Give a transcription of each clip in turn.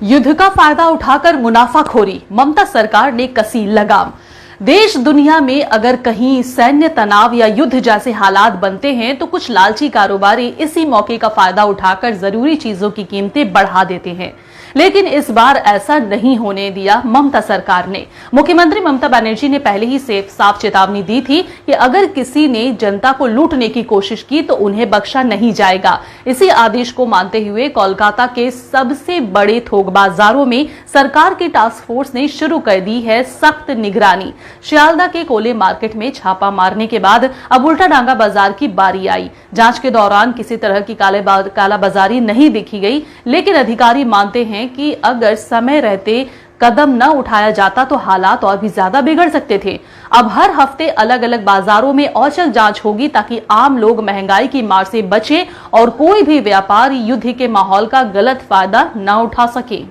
युद्ध का फायदा उठाकर मुनाफाखोरी, ममता सरकार ने कसी लगाम। देश दुनिया में अगर कहीं सैन्य तनाव या युद्ध जैसे हालात बनते हैं तो कुछ लालची कारोबारी इसी मौके का फायदा उठाकर जरूरी चीजों की कीमतें बढ़ा देते हैं। लेकिन इस बार ऐसा नहीं होने दिया ममता सरकार ने। मुख्यमंत्री ममता बनर्जी ने पहले ही साफ चेतावनी दी थी कि अगर किसी ने जनता को लूटने की कोशिश की तो उन्हें बख्शा नहीं जाएगा। इसी आदेश को मानते हुए कोलकाता के सबसे बड़े थोक बाजारों में सरकार की टास्क फोर्स ने शुरू कर दी है सख्त निगरानी। शियालदा के कोले मार्केट में छापा मारने के बाद अब उल्टाडांगा बाजार की बारी आई। जांच के दौरान किसी तरह की कालाबाजारी नहीं देखी गई, लेकिन अधिकारी मानते हैं कि अगर समय रहते कदम न उठाया जाता तो हालात और भी ज्यादा बिगड़ सकते थे। अब हर हफ्ते अलग अलग बाजारों में औचक जांच होगी ताकि आम लोग महंगाई की मार से बचे और कोई भी व्यापारी युद्ध के माहौल का गलत फायदा न उठा सके।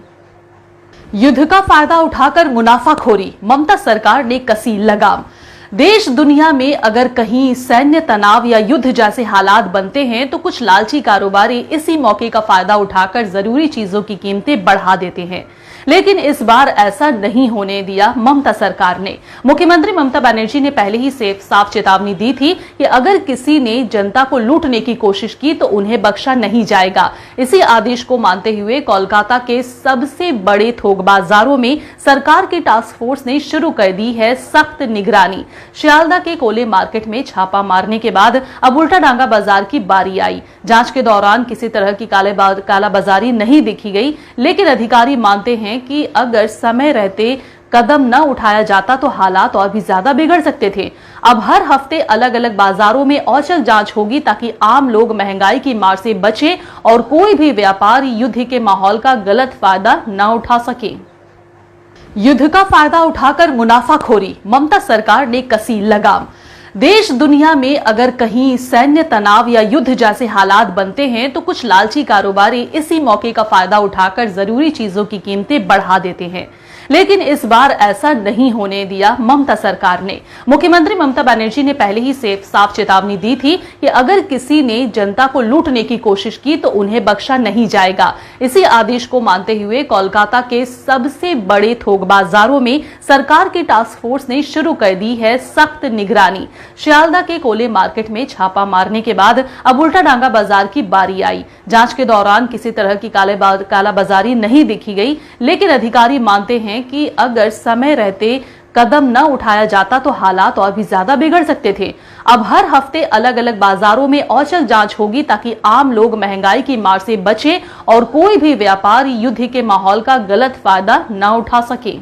युद्ध का फायदा उठाकर मुनाफाखोरी, ममता सरकार ने कसी लगाम। देश दुनिया में अगर कहीं सैन्य तनाव या युद्ध जैसे हालात बनते हैं तो कुछ लालची कारोबारी इसी मौके का फायदा उठाकर जरूरी चीजों की कीमतें बढ़ा देते हैं। लेकिन इस बार ऐसा नहीं होने दिया ममता सरकार ने। मुख्यमंत्री ममता बनर्जी ने पहले ही साफ चेतावनी दी थी कि अगर किसी ने जनता को लूटने की कोशिश की तो उन्हें बख्शा नहीं जाएगा। इसी आदेश को मानते हुए कोलकाता के सबसे बड़े थोक बाजारों में सरकार की टास्क फोर्स ने शुरू कर दी है सख्त निगरानी। शियालदा के कोले मार्केट में छापा मारने के बाद अब उल्टाडांगा बाजार की बारी आई। जांच के दौरान किसी तरह की कालाबाजारी नहीं देखी गई, लेकिन अधिकारी मानते हैं कि अगर समय रहते कदम न उठाया जाता तो हालात और भी ज्यादा बिगड़ सकते थे। अब हर हफ्ते अलग अलग बाजारों में औचक जांच होगी ताकि आम लोग महंगाई की मार से बचे और कोई भी व्यापारी युद्ध के माहौल का गलत फायदा न उठा सके। युद्ध का फायदा उठाकर मुनाफाखोरी, ममता सरकार ने कसी लगाम। देश दुनिया में अगर कहीं सैन्य तनाव या युद्ध जैसे हालात बनते हैं तो कुछ लालची कारोबारी इसी मौके का फायदा उठाकर जरूरी चीजों की कीमतें बढ़ा देते हैं। लेकिन इस बार ऐसा नहीं होने दिया ममता सरकार ने। मुख्यमंत्री ममता बनर्जी ने पहले ही साफ चेतावनी दी थी कि अगर किसी ने जनता को लूटने की कोशिश की तो उन्हें बख्शा नहीं जाएगा। इसी आदेश को मानते हुए कोलकाता के सबसे बड़े थोक बाजारों में सरकार की टास्क फोर्स ने शुरू कर दी है सख्त निगरानी। शियालदा के कोले मार्केट में छापा मारने के बाद अब उल्टाडांगा बाजार की बारी आई। जांच के दौरान किसी तरह की कालाबाजारी नहीं देखी गई, लेकिन अधिकारी मानते हैं कि अगर समय रहते कदम न उठाया जाता तो हालात और भी ज्यादा बिगड़ सकते थे। अब हर हफ्ते अलग अलग बाजारों में औचक जांच होगी ताकि आम लोग महंगाई की मार से बचे और कोई भी व्यापारी युद्ध के माहौल का गलत फायदा न उठा सके।